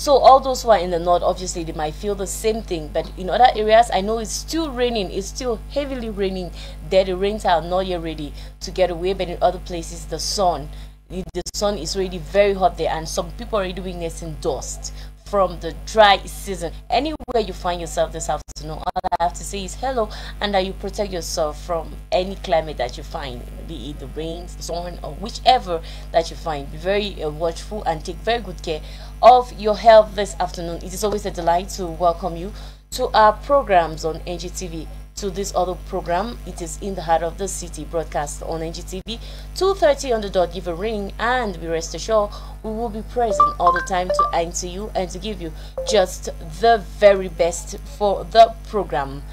So all those who are in the north, obviously they might feel the same thing, but in other areas I know it's still raining, it's still heavily raining there. The rains are not yet ready to get away, but in other places the sun is already very hot there, and some people are already witnessing dust from the dry season. Anywhere you find yourself this afternoon, all I have to say is hello, and that you protect yourself from any climate that you find, be it the rain, sun, or whichever that you find. Be very watchful and take very good care of your health this afternoon. It is always a delight to welcome you to our programs on NGTV. To this other program, it is In the Heart of the City, broadcast on NGTV 2:30 on the dot. Give a ring, and be rest assured we will be present all the time to answer you and to give you just the very best for the program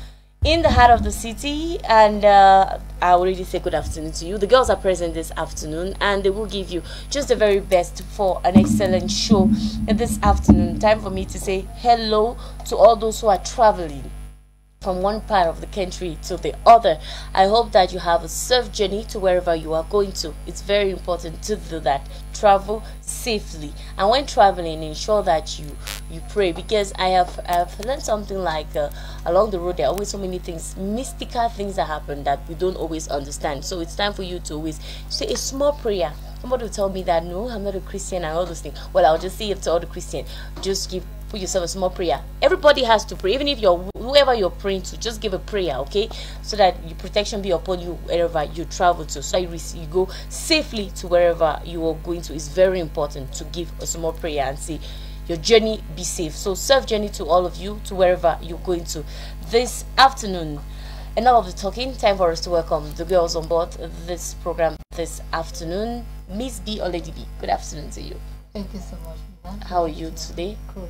In the Heart of the City. And I already say good afternoon to you. The girls are present this afternoon, and they will give you just the very best for an excellent show this afternoon. Time for me to say hello to all those who are traveling from one part of the country to the other. I hope that you have a safe journey to wherever you are going to. It's very important to do that. Travel safely, and when traveling, ensure that you pray, because I've learned something like along the road there are always so many things, mystical things that happen that we don't always understand. So it's time for you to always say a small prayer. Somebody will tell me that no, I'm not a Christian and all those things. Well, I'll just say it to all the Christians. Just put yourself a small prayer. Everybody has to pray, even if you're whoever you're praying to. Just give a prayer, okay, so that your protection be upon you wherever you travel to, so you go safely to wherever you are going to. It's very important to give a small prayer and say your journey be safe. So safe journey to all of you to wherever you're going to this afternoon. Enough of the talking, time for us to welcome the girls on board this program this afternoon. Miss B or Lady B, good afternoon to you. Thank you so much, Mama. How are you today? Cool.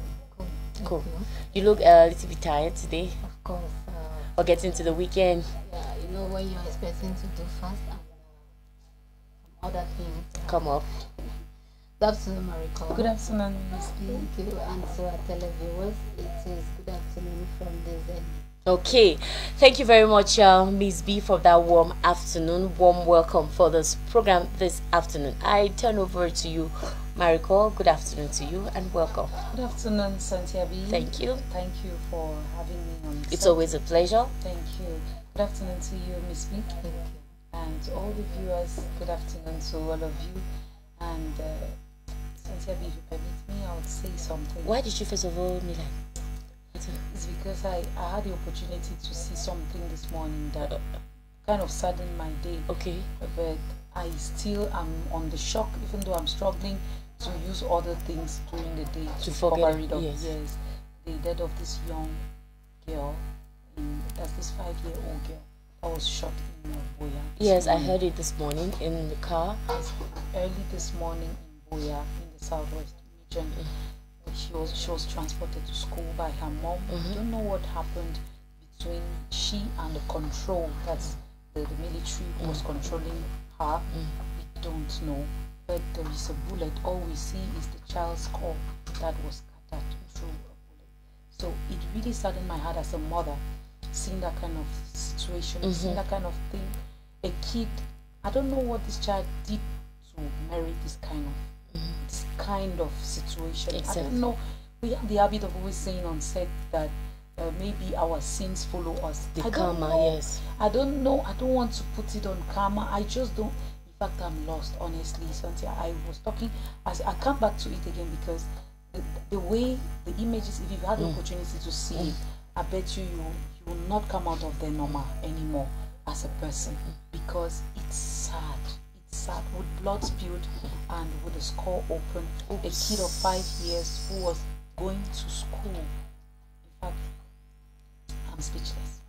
You look a little bit tired today. Of course. Or getting to the weekend. Yeah, you know when you're expecting to do fast and some other things Come up. Good afternoon, Mariko. Good afternoon, Miss B. Thank you. And to our televiewers, it is good afternoon from this end. Okay, thank you very much, Miss B, for that warm afternoon, warm welcome for this program this afternoon. I turn over to you, Mariko. Good afternoon to you and welcome. Good afternoon, Cynthia B. Thank you. Thank you for having me on. It's always a pleasure. Thank you. Good afternoon to you, Miss B. Thank you. And to all the viewers, good afternoon to all of you. And Cynthia B, if you permit me, I would say something. Why did you first of all me like? It's because I had the opportunity to see something this morning that kind of saddened my day. Okay. But I still am on the shock, even though I'm struggling to use other things during the day to forget cover it up. yes. Yes, the death of this young girl, that's this 5-year-old girl that was shot in Boya. Yes, I heard it this morning in the car. Early this morning in Boya, in the southwest region. She was transported to school by her mom. I don't know what happened between she and the control, that's the military who was controlling her. We don't know, but there is a bullet. All we see is the child's skull that was scattered through a bullet. So it really saddened my heart as a mother, seeing that kind of situation, seeing that kind of thing. A kid, I don't know what this child did to merit this kind of situation. Exactly. I don't know. We have the habit of always saying on set that maybe our sins follow us. The karma, yes. I don't know. I don't want to put it on karma. I just don't. In fact, I'm lost, honestly. Cynthia, I was talking. I come back to it again because the way the images, if you've had the opportunity to see it, I bet you will not come out of the normal anymore as a person, because it's sad. Sad, with blood spilled and with the skull open. A kid of 5 years who was going to school. In fact, I'm speechless.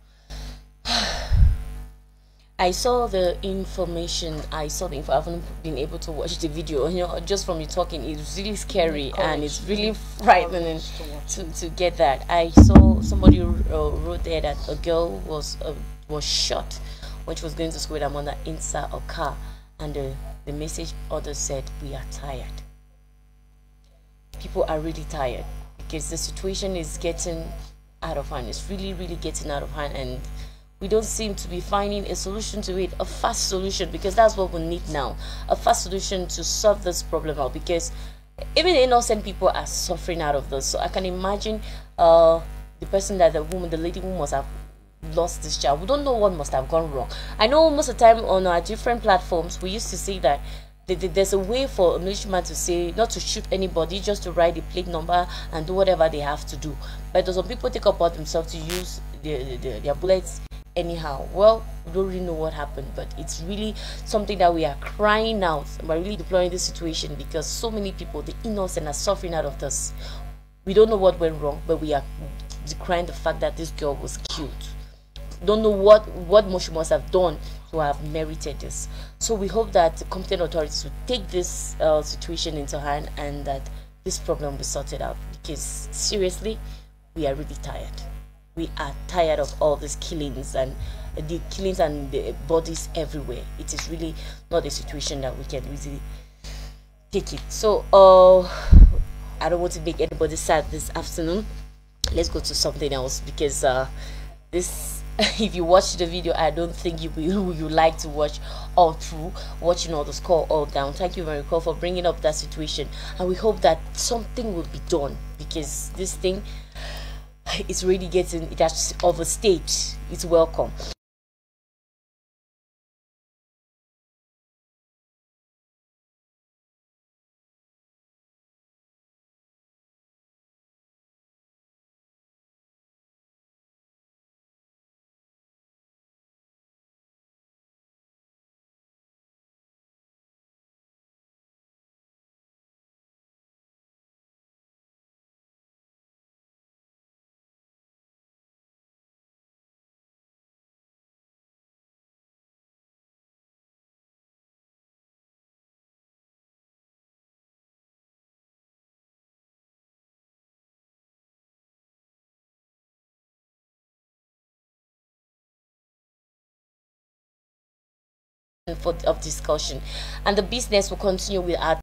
I saw the information. I haven't been able to watch the video. You know, just from you talking, it's really scary and it's really frightening to get that. I saw somebody wrote there that a girl was shot when she was going to school with her mother inside a car. And the message others said, we are tired. People are really tired because the situation is getting out of hand. It's really, really getting out of hand, and we don't seem to be finding a solution to it, a fast solution, because that's what we need now, a fast solution to solve this problem out. Because even innocent people are suffering out of this. So I can imagine the person that the lady who must have lost this child. We don't know what must have gone wrong. I know most of the time on our different platforms we used to see that there's a way for a militiaman to say not to shoot anybody, just to write the plate number and do whatever they have to do. But some people take upon themselves to use their bullets anyhow. Well, we don't really know what happened, but it's really something that we are crying out. We're really deploying this situation because so many people, the innocent, are suffering out of this. We don't know what went wrong, but we are decrying the fact that this girl was killed. Don't know what she must have done to have merited this. So we hope that the competent authorities will take this situation into hand and that this problem will be sorted out, because seriously, we are really tired. We are tired of all these killings and the bodies everywhere. It is really not a situation that we can really take it. So I don't want to make anybody sad this afternoon. Let's go to something else, because this if you watch the video, I don't think you like to watch all through, watching all the score all down. Thank you very much for bringing up that situation, and we hope that something will be done, because this thing is really it has overstayed its welcome. Of discussion, and the business will continue with our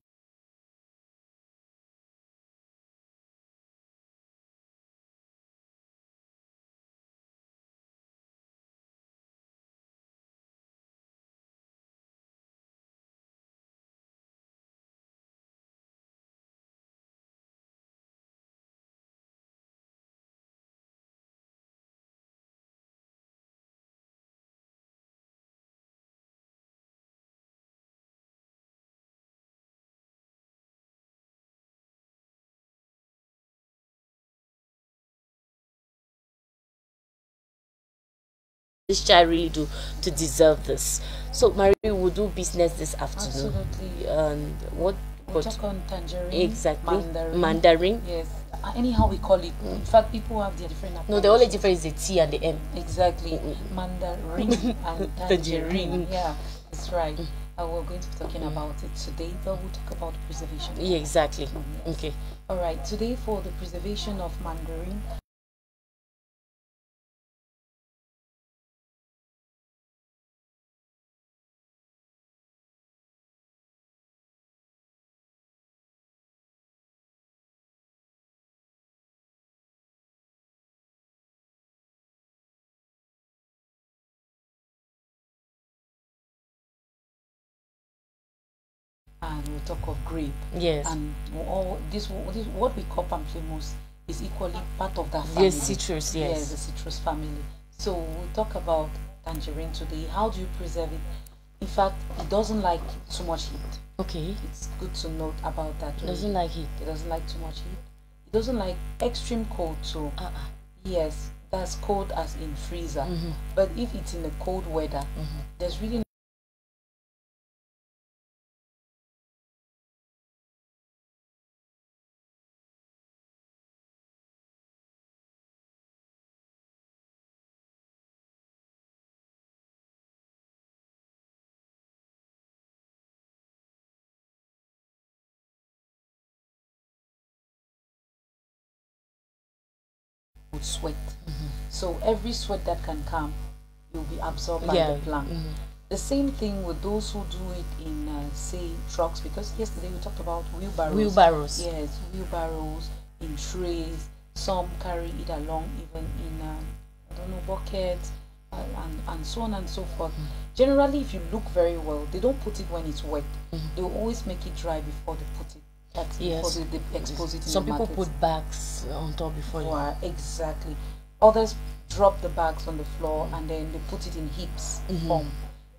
this child really do to deserve this. So Marie will do business this afternoon. Absolutely. And what We'll talk on tangerine. exactly? Mandarin. Yes. Anyhow we call it. In fact, people have their different. No, the only difference is the T and the M. Exactly. Mandarin and tangerine. Yeah, that's right. We're going to be talking about it today, but we'll talk about preservation. Yeah, exactly. Yes. Okay. All right. Today, for the preservation of mandarin, and we'll talk of grape. Yes. And all this what we call pamplemousse is equally part of that family. Yes, citrus. Yes. Yes, the citrus family. So we'll talk about tangerine today. How do you preserve it? In fact, it doesn't like too much heat. Okay. It's good to note about that. It doesn't like it. It doesn't like too much heat. It doesn't like extreme cold too. Yes, that's cold as in freezer. But if it's in the cold weather, there's really would sweat. So every sweat that can come will be absorbed by the plant. The same thing with those who do it in, say, trucks, because yesterday we talked about wheelbarrows. Wheelbarrows. Yes, wheelbarrows, in trays. Some carry it along even in, I don't know, buckets, and so on and so forth. Generally, if you look very well, they don't put it when it's wet. They will always make it dry before they put it. That's Yes. before they expose it in Some the people market. put bags on top before. Wow, exactly. Others drop the bags on the floor and then they put it in heaps form.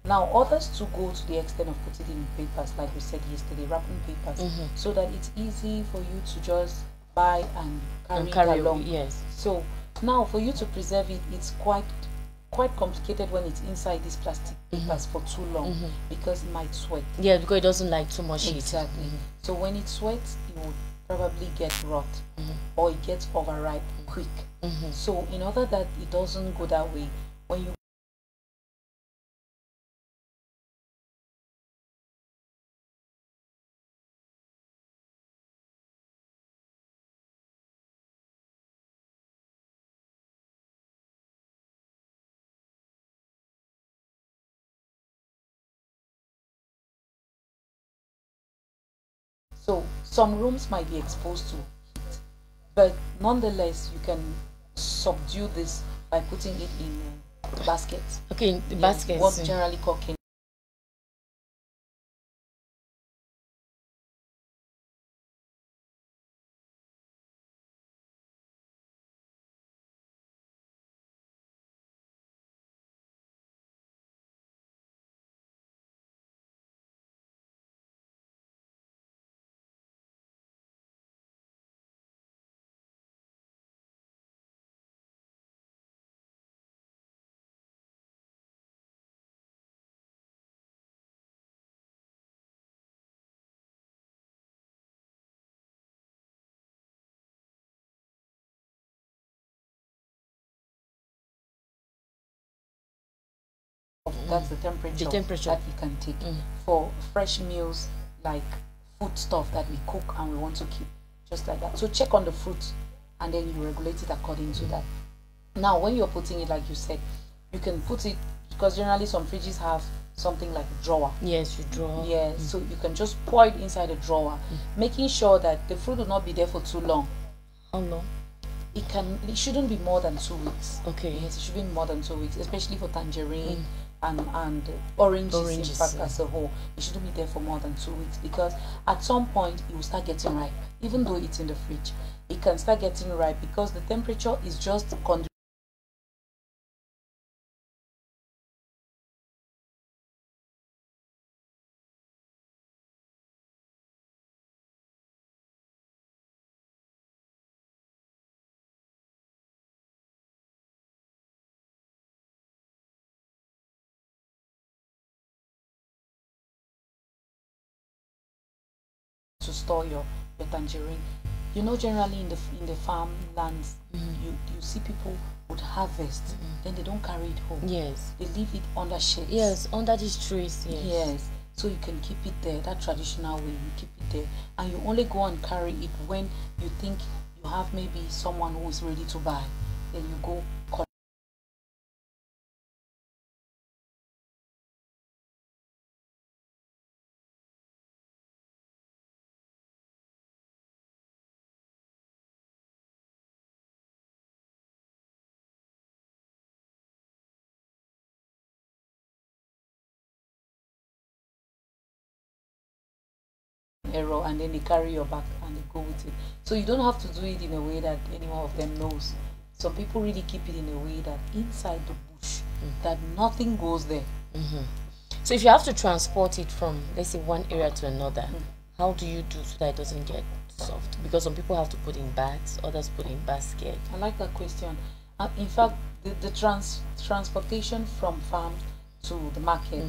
Now others to go to the extent of putting it in papers, like we said yesterday, wrapping papers, so that it's easy for you to just buy and carry it along. Yes. So now for you to preserve it, it's quite complicated when it's inside these plastic papers for too long because it might sweat. Yeah, because it doesn't like too much heat. Exactly. So when it sweats, it will probably get rot or it gets overripe quick. So in order that it doesn't go that way, when you so some rooms might be exposed to heat, but nonetheless you can subdue this by putting it in baskets. Okay, the Yeah, baskets. what generally called that's the temperature, that we can take for fresh meals like food stuff that we cook and we want to keep just like that. So check on the fruit and then you regulate it according to that. Now when you're putting it, like you said, you can put it, because generally some fridges have something like a drawer. Yes, you draw. Yeah, so you can just pour it inside a drawer, making sure that the fruit will not be there for too long. How long? It shouldn't be more than 2 weeks. Okay. Yes, it should be more than 2 weeks, especially for tangerine and oranges in fact as a whole. It shouldn't be there for more than 2 weeks, because at some point it will start getting ripe. Even though it's in the fridge, it can start getting ripe because the temperature is just to store your tangerine. You know, generally in the farmlands, you see people would harvest, then they don't carry it home. Yes. They leave it under shades. Yes, under these trees. Yes. Yes. So you can keep it there, that traditional way, you keep it there. And you only go and carry it when you think you have maybe someone who is ready to buy. Then you go collect. Error, and then they carry your back and they go with it. So you don't have to do it in a way that anyone of them knows. Some people really keep it in a way that inside the bush, that nothing goes there. So if you have to transport it from, let's say, one area to another, how do you do so that it doesn't get soft? Because some people have to put in bags, others put in basket. I like that question. In fact, the transportation from farm to the market,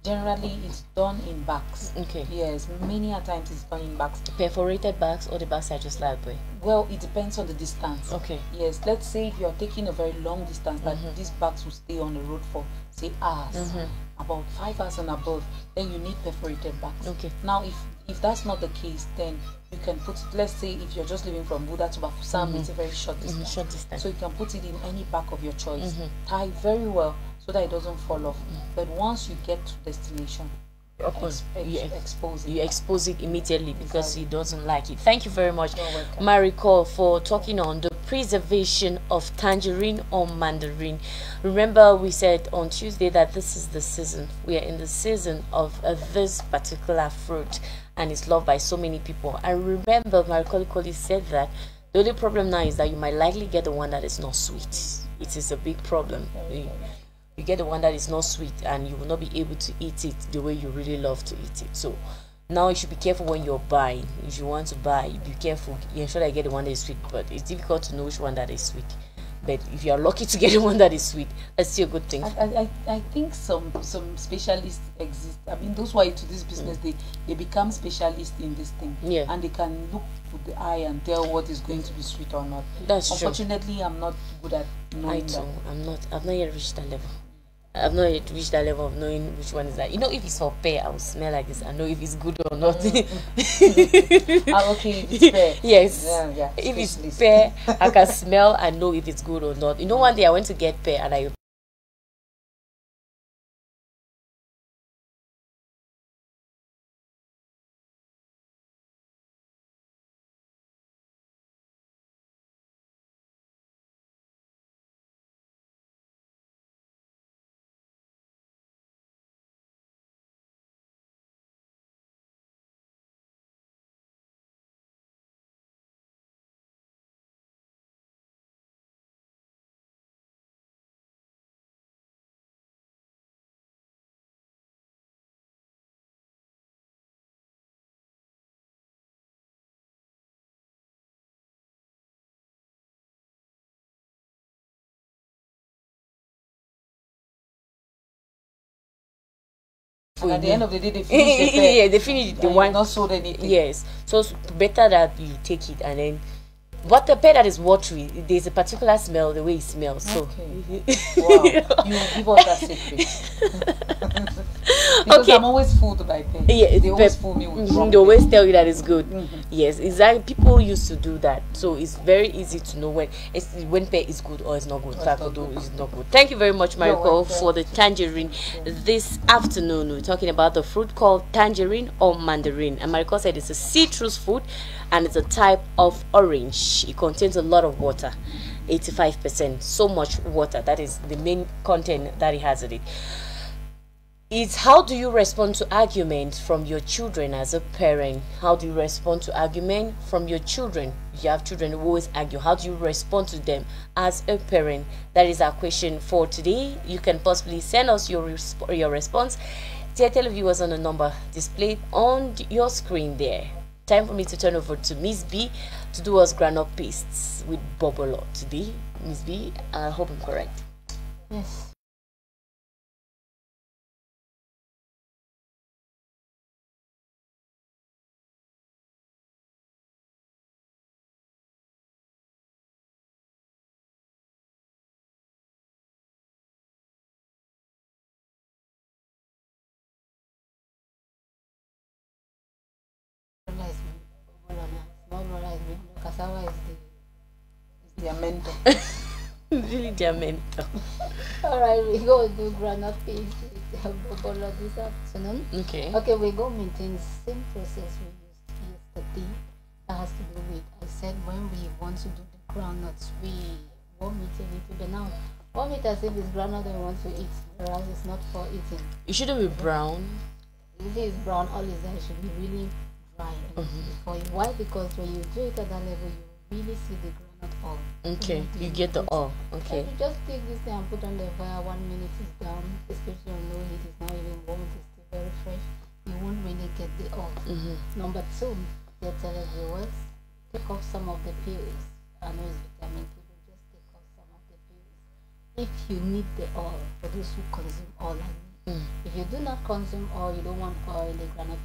generally it's done in bags. Okay. Yes, many a times it's done in bags. Perforated bags, or the bags are just like way? Well, it depends on the distance. Okay. Yes, let's say if you're taking a very long distance, that these bags will stay on the road for say hours, about 5 hours and above, then you need perforated bags. Okay. Now if that's not the case, then you can put it, let's say if you're just living from Buda to Bafusam, it's a very short distance. Short distance. So you can put it in any bag of your choice. Tie very well so that it doesn't fall off. But once you get to destination, expose it. You expose it immediately because he doesn't like it. Thank you very much, You're welcome. Maricol, for talking on the preservation of tangerine or mandarin. Remember, we said on Tuesday that this is the season. We are in the season of this particular fruit, and it's loved by so many people. And remember, Maricoli Koli said that the only problem now is that you might likely get the one that is not sweet. It is a big problem. You get the one that is not sweet, and you will not be able to eat it the way you really love to eat it. So now you should be careful when you're buying. If you want to buy, be careful. You ensure that you get the one that is sweet, but it's difficult to know which one that is sweet. But if you are lucky to get the one that is sweet, that's still a good thing. I think some specialists exist. I mean, those who are into this business, they become specialists in this thing. Yeah. And they can look with the eye and tell what is going to be sweet or not. That's true. Unfortunately, I'm not good at knowing that. I've not yet reached that level. I've not yet reached that level of knowing which one is that. You know, if it's for pear, I will smell like this. I know if it's good or not. Okay, if it's pear. Yes. Yeah, if it's pear, I can smell and know if it's good or not. You know, one day I went to get pear and I and at the end of the day, they finish the pear. yeah, they finish the one. Not sold anything. Yes, so it's better that you take it and then. What the pear that is watery, there's a particular smell, the way it smells. So, okay. Wow, you give us that secret. Because Okay. I'm always fooled by pear. Yeah, They always fool me with wrong they always pear. tell you that it's good. Yes, exactly. People used to do that, so it's very easy to know when pear is good or it's not good. In fact, although it's not good. Thank you very much, Mariko, welcome. for the tangerine. This afternoon, we're talking about the fruit called tangerine or mandarin. And Mariko said it's a citrus fruit, and it's a type of orange. It contains a lot of water, 85%. So much water. That is the main content that it has in it. It's how do you respond to arguments from your children as a parent? How do you respond to argument from your children? You have children who always argue. How do you respond to them as a parent? That is our question for today. You can possibly send us your response. Dear televiewers, on the number displayed on your screen there. Time for me to turn over to Miss B to do us ground up pastes with bubble today. Miss B, I hope I'm correct. Yes. Small roller is big. Cassava is the Their mentor. Really, dear mentor. Alright, we go do granite paste with bubble this afternoon. Okay. Okay, we go maintain same process we used yesterday. That has to do with, I said when we want to do the groundnuts, we warm it a little bit. Now, warm it as if it's groundnut that we want to eat, whereas it's not for eating. It shouldn't be brown. If it is brown, all is there, it should be really dry before you. Why? Because when you do it at that level, you really see the groundnut oil. Okay, When you get the oil. So Okay. you just take this thing and put on the fire. 1 minute is down, especially on low heat. It's not even warm. It's still very fresh. You won't really get the oil. Number two, dear televiewers, take off some of the peels. I know it's vitamin K, but just take off some of the peels. If you need the oil, for those who consume oil like me, if you do not consume oil, you don't want oil in the groundnut,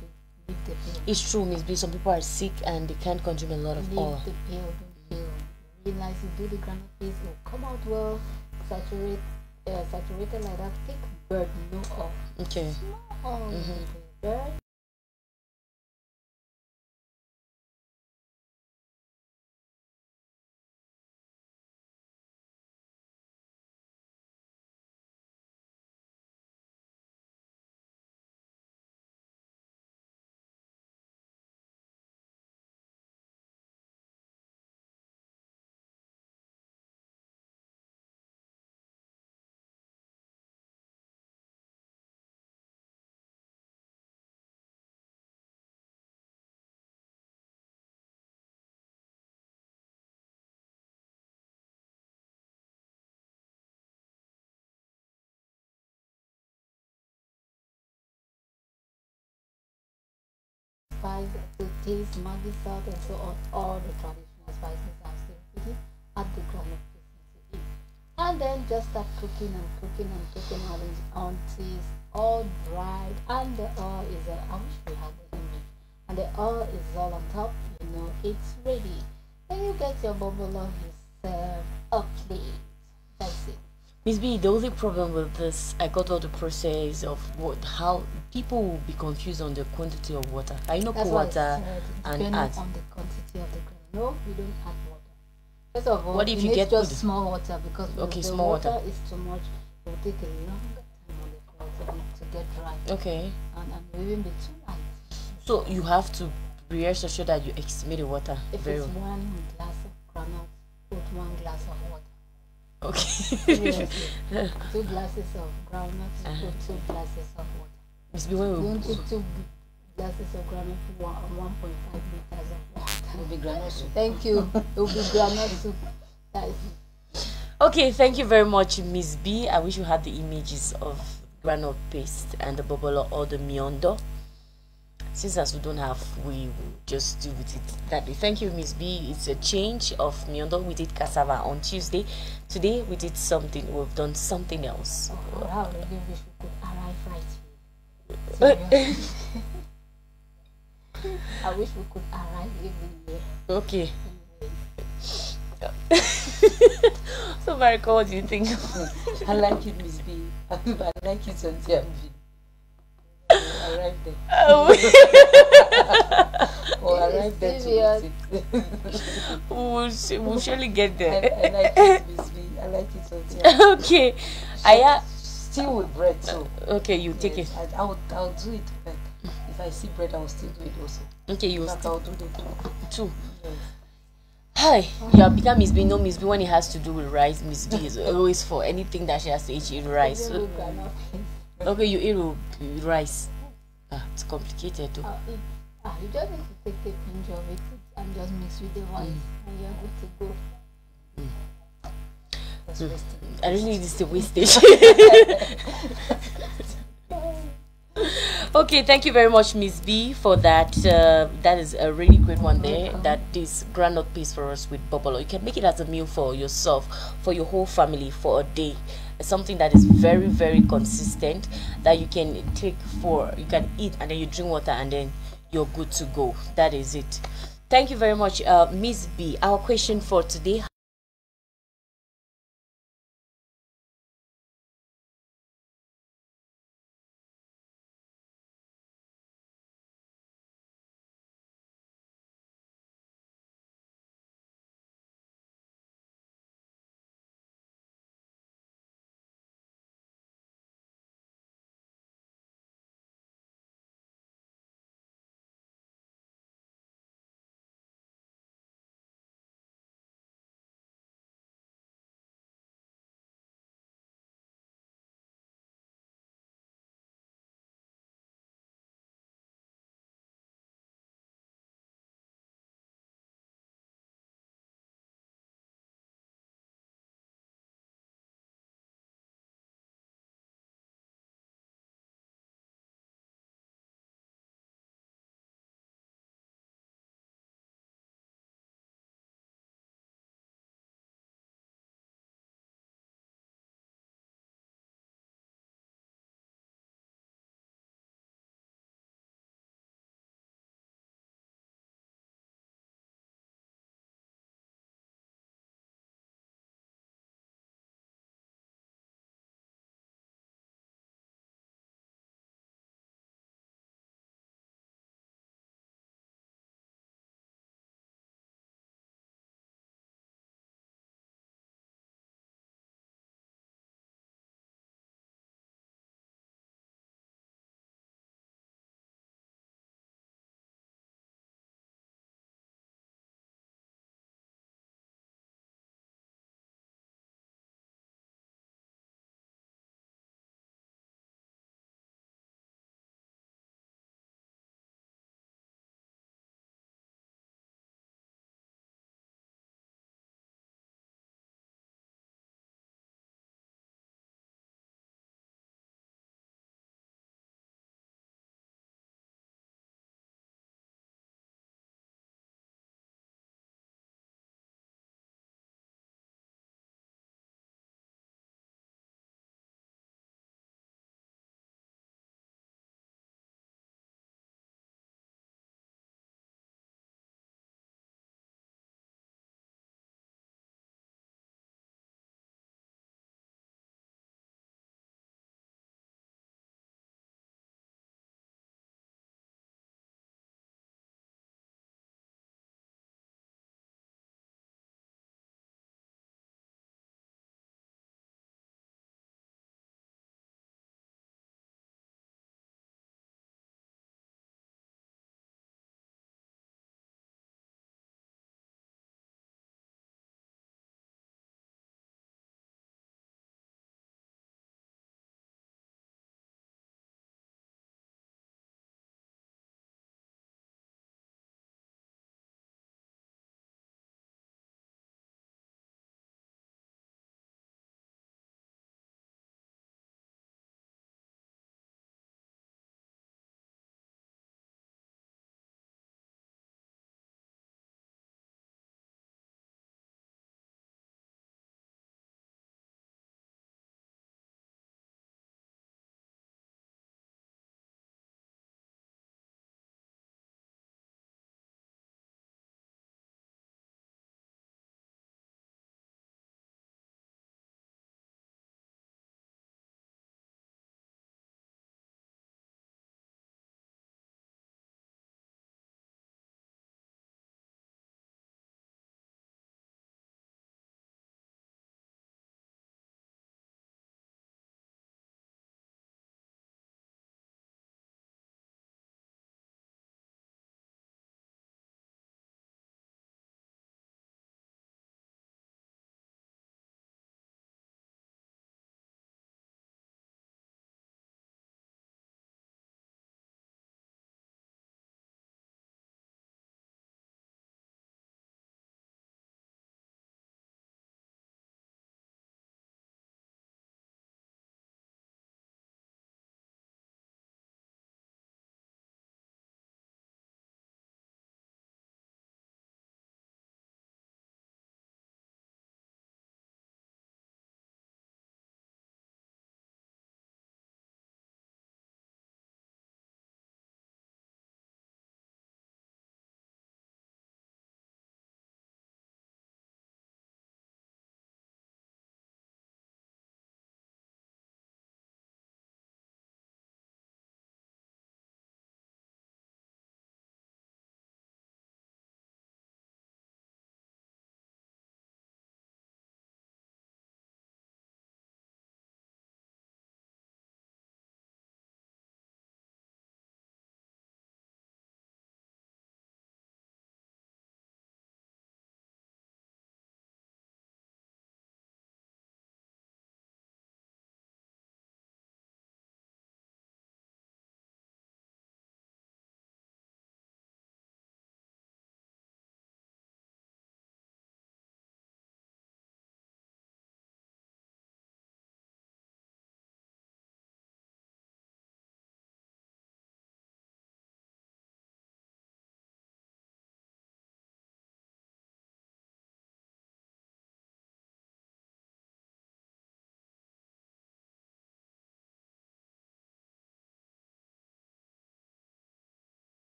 leave the peel. It's true, Miss B. Some people are sick and they can't consume a lot of Leave oil. the peel, don't peel. Realize you do the groundnut paste, it will come out well, saturated like that. Thick bird, no oil. Okay. Small oil, bird. spice to taste, Maggi salt, and so on. All the traditional spices are still with it. Add the groundnut paste into it. And then just start cooking and cooking and cooking until it's all dried and the oil is I wish we had the image. And the oil is all on top, you know it's ready. Then you get your bubble of yourself a plate. That's it. Miss B, the only problem with this, I got all the process of what, how people will be confused on the quantity of water. I know That's pour why I water said and depending add. on the quantity of the grain. No, we don't add water. First of all, What if it you needs get just good? small water because Okay, if the small water water. is too much, it will take a longer time on the cloth to get dry Okay. and even be too light. So you have to be rest assured that you estimate the water If very it's well. 1 glass of granite, put 1 glass of water. Okay. Seriously. 2 glasses of groundnut, Uh-huh. put 2 glasses of water. Miss B, when we Don't put 2 glasses of groundnut, put 1.5 liters of water. Will be granule soup. Thank you. It will be groundnut soup. That is Okay, thank you very much, Miss B. I wish you had the images of granite paste and the bubble or the miondo. Since as we don't have, we will just do with it that way. Thank you, Miss B. It's a change of miondo. We did cassava on Tuesday. Today we did something. We've done something else. oh, how I really wish we could arrive right here. Seriously. I wish we could arrive even here. Okay. Anyway. So, Marika, what do you think? I like it, Miss B. I like it on TMV. I arrived there. Oh, I arrived there Serious. to We'll surely get I there. like it, Miss B. I like it on TMV. Okay. I Still with bread, so. okay, you take it. Yes, I'll do it. Like, if I see bread, I will still do it also. Okay, you Like, still I'll do the too. Yes. Hi, you have become Miss B. No, Miss B, when it has to do with rice, Miss B is always for anything that she has to eat rice. Even So, with groundnut paste. okay, you eat with rice. It's complicated too. You just need to take a pinch of it and just mix with the rice and you're good to go. That's wasting. I really need this to wastage. Okay, thank you very much, Miss B, for that. That is a really great one there. That is granite paste for us with bubble. You can make it as a meal for yourself, for your whole family, for a day. It's something that is very, very consistent that you can take for, you can eat and then you drink water and then you're good to go. That is it. Thank you very much, Miss B. Our question for today.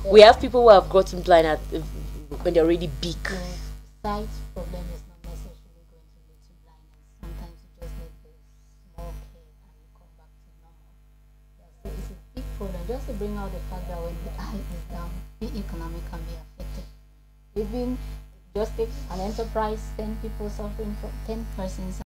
We have people who have gotten blind when they're already big. The sight problem is not necessarily going to lead to blindness. Sometimes you just need the small care and you come back to normal. Yeah, so it's a big problem. Just to bring out the fact that when the eye is down, the economy can be affected. Even just take an enterprise, 10 people suffering from 10 persons